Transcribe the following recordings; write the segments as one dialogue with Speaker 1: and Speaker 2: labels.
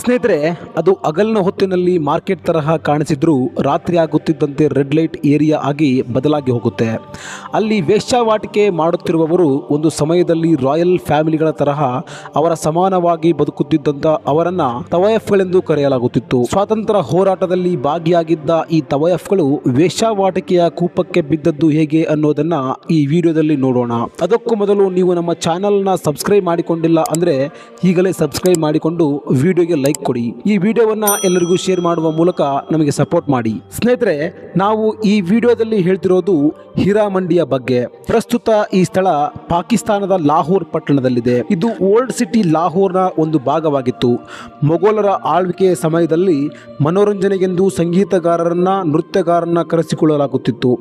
Speaker 1: ಸ್ನೇಹಿತರೆ, ಅದು ಹಗಲಿನ ಹೊತ್ತಿನಲ್ಲಿ ಮಾರ್ಕೆಟ್ ತರಹ ಕಾಣಿಸಿದ್ರೂ ರಾತ್ರಿ ಆಗುತ್ತಿದ್ದಂತೆ ರೆಡ್ ಲೈಟ್ ಏರಿಯಾ ಆಗಿ ಬದಲಾಗಿ ಹೋಗುತ್ತೆ. ಅಲ್ಲಿ ವೇಶ್ಯಾವಾಟಿಕೆ ಮಾಡುತ್ತಿರುವವರು ಒಂದು ಸಮಯದಲ್ಲಿ ರಾಯಲ್ ಫ್ಯಾಮಿಲಿಗಳ ತರಹ ಅವರ ಸಮಾನವಾಗಿ ಬದುಕುತ್ತಿದ್ದಂಥ ಅವರನ್ನು ತವಯಫ್ಗಳೆಂದು ಕರೆಯಲಾಗುತ್ತಿತ್ತು. ಸ್ವಾತಂತ್ರ್ಯ ಹೋರಾಟದಲ್ಲಿ ಭಾಗಿಯಾಗಿದ್ದ ಈ ತವಯಫ್ಗಳು ವೇಶ್ಯಾವಾಟಿಕೆಯ ಕೂಪಕ್ಕೆ ಬಿದ್ದದ್ದು ಹೇಗೆ ಅನ್ನೋದನ್ನ ಈ ವಿಡಿಯೋದಲ್ಲಿ ನೋಡೋಣ. ಅದಕ್ಕೂ ಮೊದಲು ನೀವು ನಮ್ಮ ಚಾನಲ್ನ ಸಬ್ಸ್ಕ್ರೈಬ್ ಮಾಡಿಕೊಂಡಿಲ್ಲ ಅಂದರೆ ಈಗಲೇ ಸಬ್ಸ್ಕ್ರೈಬ್ ಮಾಡಿಕೊಂಡು ವಿಡಿಯೋಗೆ ಲೈಕ್ ಕೊಡಿ. ಈ ವಿಡಿಯೋವನ್ನ ಎಲ್ಲರಿಗೂ ಶೇರ್ ಮಾಡುವ ಮೂಲಕ ನಮಗೆ ಸಪೋರ್ಟ್ ಮಾಡಿ. ಸ್ನೇಹಿತರೆ, ನಾವು ಈ ವಿಡಿಯೋದಲ್ಲಿ ಹೇಳ್ತಿರೋದು ಹೀರಾಮಂಡಿಯ ಬಗ್ಗೆ. ಪ್ರಸ್ತುತ ಈ ಸ್ಥಳ ಪಾಕಿಸ್ತಾನದ ಲಾಹೋರ್ ಪಟ್ಟಣದಲ್ಲಿದೆ. ಇದು ಓಲ್ಡ್ ಸಿಟಿ ಲಾಹೋರ್ನ ಒಂದು ಭಾಗವಾಗಿತ್ತು. ಮೊಘಲರ ಆಳ್ವಿಕೆಯ ಸಮಯದಲ್ಲಿ ಮನೋರಂಜನೆಗೆಂದು ಸಂಗೀತಗಾರರನ್ನ ನೃತ್ಯಗಾರರನ್ನ ಕರೆಸಿಕೊಳ್ಳಲಾಗುತ್ತಿತ್ತು.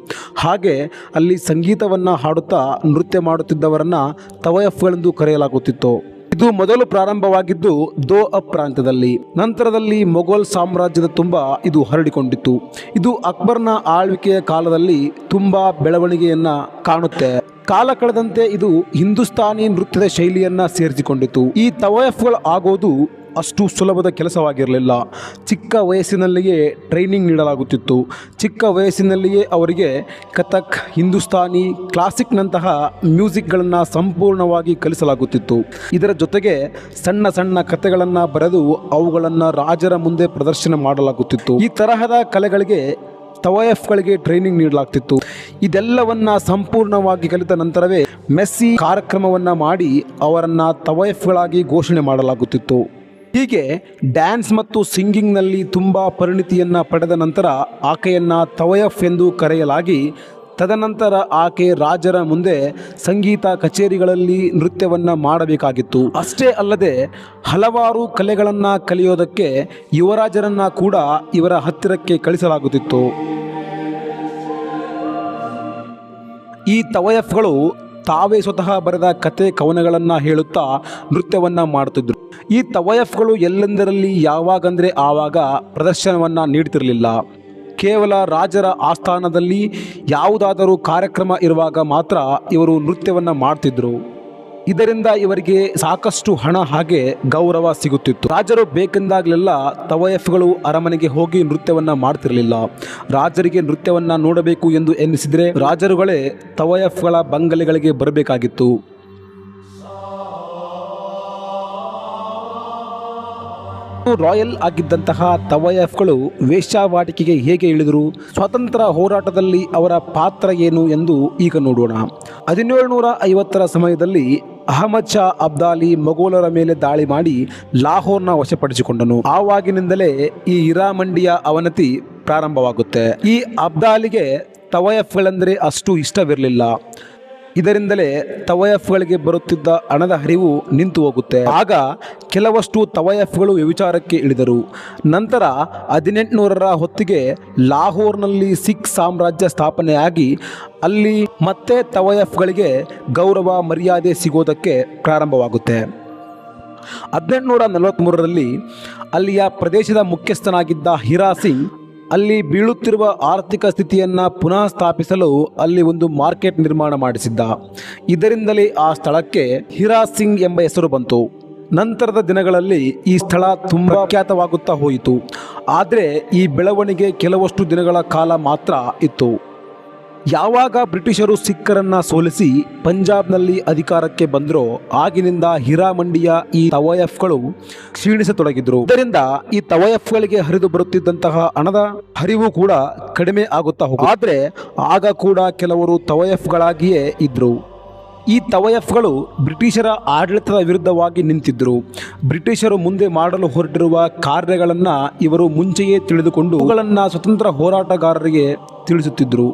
Speaker 1: ಹಾಗೆ ಅಲ್ಲಿ ಸಂಗೀತವನ್ನ ಹಾಡುತ್ತಾ ನೃತ್ಯ ಮಾಡುತ್ತಿದ್ದವರನ್ನ ತವಯಫ್ಗಳೆಂದು ಕರೆಯಲಾಗುತ್ತಿತ್ತು. ಇದು ಮೊದಲು ಪ್ರಾರಂಭವಾಗಿದ್ದು ದೋಅಬ್ ಪ್ರಾಂತ್ಯದಲ್ಲಿ. ನಂತರದಲ್ಲಿ ಮೊಘಲ್ ಸಾಮ್ರಾಜ್ಯದ ತುಂಬ ಇದು ಹರಡಿಕೊಂಡಿತ್ತು. ಇದು ಅಕ್ಬರ್ನ ಆಳ್ವಿಕೆಯ ಕಾಲದಲ್ಲಿ ತುಂಬಾ ಬೆಳವಣಿಗೆಯನ್ನ ಕಾಣುತ್ತೆ. ಕಾಲ ಕಳೆದಂತೆ ಇದು ಹಿಂದೂಸ್ತಾನಿ ನೃತ್ಯದ ಶೈಲಿಯನ್ನ ಸೇರಿಸಿಕೊಂಡಿತು. ಈ ತವಯಫ್ಗಳು ಆಗೋದು ಅಷ್ಟು ಸುಲಭದ ಕೆಲಸವಾಗಿರಲಿಲ್ಲ. ಚಿಕ್ಕ ವಯಸ್ಸಿನಲ್ಲಿಯೇ ಟ್ರೈನಿಂಗ್ ನೀಡಲಾಗುತ್ತಿತ್ತು. ಚಿಕ್ಕ ವಯಸ್ಸಿನಲ್ಲಿಯೇ ಅವರಿಗೆ ಕಥಕ್, ಹಿಂದೂಸ್ತಾನಿ, ಕ್ಲಾಸಿಕ್ನಂತಹ ಮ್ಯೂಸಿಕ್ಗಳನ್ನು ಸಂಪೂರ್ಣವಾಗಿ ಕಲಿಸಲಾಗುತ್ತಿತ್ತು. ಇದರ ಜೊತೆಗೆ ಸಣ್ಣ ಸಣ್ಣ ಕಥೆಗಳನ್ನು ಬರೆದು ಅವುಗಳನ್ನು ರಾಜರ ಮುಂದೆ ಪ್ರದರ್ಶನ ಮಾಡಲಾಗುತ್ತಿತ್ತು. ಈ ತರಹದ ಕಲೆಗಳಿಗೆ ತವಯಫ್ಗಳಿಗೆ ಟ್ರೈನಿಂಗ್ ನೀಡಲಾಗ್ತಿತ್ತು. ಇದೆಲ್ಲವನ್ನ ಸಂಪೂರ್ಣವಾಗಿ ಕಲಿತ ನಂತರವೇ ಮೆಸ್ಸಿ ಕಾರ್ಯಕ್ರಮವನ್ನ ಮಾಡಿ ಅವರನ್ನ ತವಯಫ್ಗಳಾಗಿ ಘೋಷಣೆ ಮಾಡಲಾಗುತ್ತಿತ್ತು. ಹೀಗೆ ಡ್ಯಾನ್ಸ್ ಮತ್ತು ಸಿಂಗಿಂಗ್ನಲ್ಲಿ ತುಂಬ ಪರಿಣಿತಿಯನ್ನು ಪಡೆದ ನಂತರ ಆಕೆಯನ್ನ ತವಯಫ್ ಎಂದು ಕರೆಯಲಾಗಿ, ತದನಂತರ ಆಕೆ ರಾಜರ ಮುಂದೆ ಸಂಗೀತ ಕಚೇರಿಗಳಲ್ಲಿ ನೃತ್ಯವನ್ನು ಮಾಡಬೇಕಾಗಿತ್ತು. ಅಷ್ಟೇ ಅಲ್ಲದೆ ಹಲವಾರು ಕಲೆಗಳನ್ನು ಕಲಿಯೋದಕ್ಕೆ ಯುವರಾಜರನ್ನು ಕೂಡ ಇವರ ಹತ್ತಿರಕ್ಕೆ ಕಳಿಸಲಾಗುತ್ತಿತ್ತು. ಈ ತವಯಫ್ಗಳು ತಾವೇ ಸ್ವತಃ ಬರೆದ ಕತೆ ಕವನಗಳನ್ನು ಹೇಳುತ್ತಾ ನೃತ್ಯವನ್ನು ಮಾಡುತ್ತಿದ್ದರು. ಈ ತವಯಫ್ಗಳು ಎಲ್ಲೆಂದರಲ್ಲಿ ಯಾವಾಗಂದರೆ ಆವಾಗ ಪ್ರದರ್ಶನವನ್ನು ನೀಡ್ತಿರಲಿಲ್ಲ. ಕೇವಲ ರಾಜರ ಆಸ್ಥಾನದಲ್ಲಿ ಯಾವುದಾದರೂ ಕಾರ್ಯಕ್ರಮ ಇರುವಾಗ ಮಾತ್ರ ಇವರು ನೃತ್ಯವನ್ನು ಮಾಡ್ತಿದ್ರು. ಇದರಿಂದ ಇವರಿಗೆ ಸಾಕಷ್ಟು ಹಣ ಹಾಗೆ ಗೌರವ ಸಿಗುತ್ತಿತ್ತು. ರಾಜರು ಬೇಕೆಂದಾಗಲೆಲ್ಲ ತವಯಫ್ಗಳು ಅರಮನೆಗೆ ಹೋಗಿ ನೃತ್ಯವನ್ನು ಮಾಡ್ತಿರಲಿಲ್ಲ. ರಾಜರಿಗೆ ನೃತ್ಯವನ್ನು ನೋಡಬೇಕು ಎಂದು ಎನ್ನಿಸಿದರೆ ರಾಜರುಗಳೇ ತವಯಫ್ಗಳ ಬಂಗಲೆಗಳಿಗೆ ಬರಬೇಕಾಗಿತ್ತು. ರಾಯಲ್ ಆಗಿದ್ದಂತಹ ತವಯಫ್ಗಳು ವೇಶ್ಯಾವಾಟಿಕೆಗೆ ಹೇಗೆ ಇಳಿದರು, ಸ್ವಾತಂತ್ರ್ಯ ಹೋರಾಟದಲ್ಲಿ ಅವರ ಪಾತ್ರ ಏನು ಎಂದು ಈಗ ನೋಡೋಣ. 1750ರ ಸಮಯದಲ್ಲಿ ಅಹಮದ್ ಶಾ ಅಬ್ದಾಲಿ ಮೊಘಲರ ಮೇಲೆ ದಾಳಿ ಮಾಡಿ ಲಾಹೋರ್ನ ವಶಪಡಿಸಿಕೊಂಡನು. ಆವಾಗಿನಿಂದಲೇ ಈ ಹೀರಾಮಂಡಿಯ ಅವನತಿ ಪ್ರಾರಂಭವಾಗುತ್ತೆ. ಈ ಅಬ್ದಾಲಿಗೆ ತವಯಫ್ಗಳೆಂದರೆ ಅಷ್ಟು ಇಷ್ಟವಿರಲಿಲ್ಲ. ಇದರಿಂದಲೇ ತವಯಫ್ಗಳಿಗೆ ಬರುತ್ತಿದ್ದ ಹಣದ ಹರಿವು ನಿಂತು ಹೋಗುತ್ತೆ. ಆಗ ಕೆಲವಷ್ಟು ತವಯಫ್ಗಳು ವ್ಯಭಿಚಾರಕ್ಕೆ ಇಳಿದರು. ನಂತರ 1800ರ ಹೊತ್ತಿಗೆ ಲಾಹೋರ್ನಲ್ಲಿ ಸಿಖ್ ಸಾಮ್ರಾಜ್ಯ ಸ್ಥಾಪನೆಯಾಗಿ ಅಲ್ಲಿ ಮತ್ತೆ ತವಯಫ್ಗಳಿಗೆ ಗೌರವ ಮರ್ಯಾದೆ ಸಿಗೋದಕ್ಕೆ ಪ್ರಾರಂಭವಾಗುತ್ತೆ. 1843ರಲ್ಲಿ ಅಲ್ಲಿಯ ಪ್ರದೇಶದ ಮುಖ್ಯಸ್ಥನಾಗಿದ್ದ ಹೀರಾ ಸಿಂಗ್ ಅಲ್ಲಿ ಬೀಳುತ್ತಿರುವ ಆರ್ಥಿಕ ಸ್ಥಿತಿಯನ್ನು ಪುನಃ ಸ್ಥಾಪಿಸಲು ಅಲ್ಲಿ ಒಂದು ಮಾರ್ಕೆಟ್ ನಿರ್ಮಾಣ ಮಾಡಿಸಿದ್ದ. ಇದರಿಂದಲೇ ಆ ಸ್ಥಳಕ್ಕೆ ಹೀರಾ ಸಿಂಗ್ ಎಂಬ ಹೆಸರು ಬಂತು. ನಂತರದ ದಿನಗಳಲ್ಲಿ ಈ ಸ್ಥಳ ತುಂಬ ಖ್ಯಾತವಾಗುತ್ತಾ ಹೋಯಿತು. ಆದರೆ ಈ ಬೆಳವಣಿಗೆ ಕೆಲವಷ್ಟು ದಿನಗಳ ಕಾಲ ಮಾತ್ರ ಇತ್ತು. ಯಾವಾಗ ಬ್ರಿಟಿಷರು ಸಿಖ್ಖರನ್ನ ಸೋಲಿಸಿ ಪಂಜಾಬ್ನಲ್ಲಿ ಅಧಿಕಾರಕ್ಕೆ ಬಂದರೋ ಆಗಿನಿಂದ ಹೀರಾಮಂಡಿಯ ಈ ತವಯಫ್ಗಳು ಕ್ಷೀಣಿಸತೊಡಗಿದ್ರು. ಇದರಿಂದ ಈ ತವಯಫ್ಗಳಿಗೆ ಹರಿದು ಬರುತ್ತಿದ್ದಂತಹ ಹಣದ ಹರಿವು ಕೂಡ ಕಡಿಮೆ ಆಗುತ್ತಾ ಹೋಗುತ್ತೆ. ಆದರೆ ಆಗ ಕೂಡ ಕೆಲವರು ತವಯಫ್ಗಳಾಗಿಯೇ ಇದ್ರು. ಈ ತವಯಫ್ಗಳು ಬ್ರಿಟಿಷರ ಆಡಳಿತದ ವಿರುದ್ಧವಾಗಿ ನಿಂತಿದ್ದರು. ಬ್ರಿಟಿಷರು ಮುಂದೆ ಮಾಡಲು ಹೊರಟಿರುವ ಕಾರ್ಯಗಳನ್ನು ಇವರು ಮುಂಚೆಯೇ ತಿಳಿದುಕೊಂಡು ಅವುಗಳನ್ನು ಸ್ವತಂತ್ರ ಹೋರಾಟಗಾರರಿಗೆ ತಿಳಿಸುತ್ತಿದ್ದರು.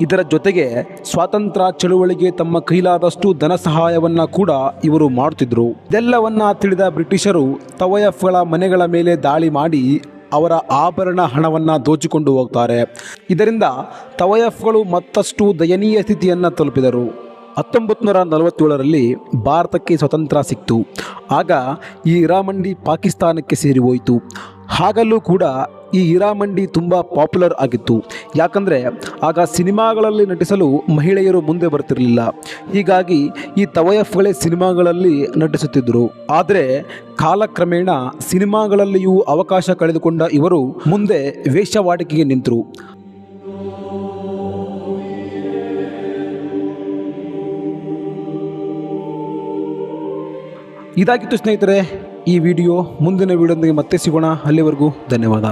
Speaker 1: ಇದರ ಜೊತೆಗೆ ಸ್ವಾತಂತ್ರ್ಯ ಚಳುವಳಿಗೆ ತಮ್ಮ ಕೈಲಾದಷ್ಟು ಧನ ಸಹಾಯವನ್ನು ಕೂಡ ಇವರು ಮಾಡುತ್ತಿದ್ದರು. ಇದೆಲ್ಲವನ್ನ ತಿಳಿದ ಬ್ರಿಟಿಷರು ತವಯಫ್ಗಳ ಮನೆಗಳ ಮೇಲೆ ದಾಳಿ ಮಾಡಿ ಅವರ ಆಭರಣ ಹಣವನ್ನು ದೋಚಿಕೊಂಡು ಹೋಗ್ತಾರೆ. ಇದರಿಂದ ತವಯಫ್ಗಳು ಮತ್ತಷ್ಟು ದಯನೀಯ ಸ್ಥಿತಿಯನ್ನು ತಲುಪಿದರು. 1947ರಲ್ಲಿ ಭಾರತಕ್ಕೆ ಸ್ವತಂತ್ರ ಸಿಕ್ತು. ಆಗ ಈ ಹೀರಾಮಂಡಿ ಪಾಕಿಸ್ತಾನಕ್ಕೆ ಸೇರಿ ಹೋಯಿತು. ಹಾಗಲೂ ಕೂಡ ಈ ಹೀರಾಮಂಡಿ ತುಂಬ ಪಾಪ್ಯುಲರ್ ಆಗಿತ್ತು. ಯಾಕಂದರೆ ಆಗ ಸಿನಿಮಾಗಳಲ್ಲಿ ನಟಿಸಲು ಮಹಿಳೆಯರು ಮುಂದೆ ಬರ್ತಿರಲಿಲ್ಲ. ಹೀಗಾಗಿ ಈ ತವಯಫ್ಗಳೇ ಸಿನಿಮಾಗಳಲ್ಲಿ ನಟಿಸುತ್ತಿದ್ದರು. ಆದರೆ ಕಾಲಕ್ರಮೇಣ ಸಿನಿಮಾಗಳಲ್ಲಿಯೂ ಅವಕಾಶ ಕಳೆದುಕೊಂಡ ಇವರು ಮುಂದೆ ವೇಶ್ಯಾವಾಟಿಕೆಗೆ ನಿಂತರು. ಇದಾಗಿತ್ತು ಸ್ನೇಹಿತರೆ ಈ ವಿಡಿಯೋ. ಮುಂದಿನ ವಿಡಿಯೋದೊಂದಿಗೆ ಮತ್ತೆ ಸಿಗೋಣ. ಅಲ್ಲಿವರೆಗೂ ಧನ್ಯವಾದ.